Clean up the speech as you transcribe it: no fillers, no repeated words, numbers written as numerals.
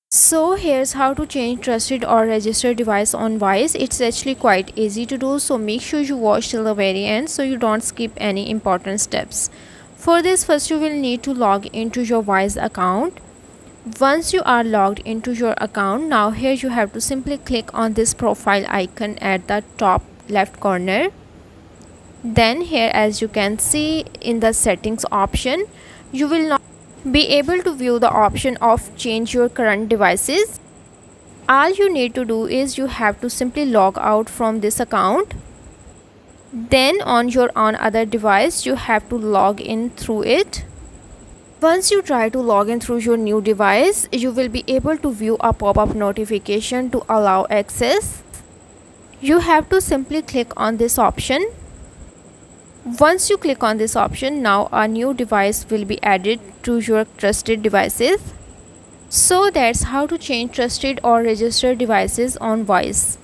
So here's how to change trusted or registered device on Wise. It's actually quite easy to do, so make sure you watch till the very end so you don't skip any important steps. For this, first you will need to log into your Wise account. Once you are logged into your account, now here you have to simply click on this profile icon at the top left corner. Then here, as you can see in the settings option, you will not be able to view the option of change your current devices. All you need to do is you have to simply log out from this account. Then on your own other device you have to log in through it. Once you try to log in through your new device, you will be able to view a pop-up notification to allow access. You have to simply click on this option. Once you click on this option, now a new device will be added to your trusted devices. So that's how to change trusted or registered devices on Wise.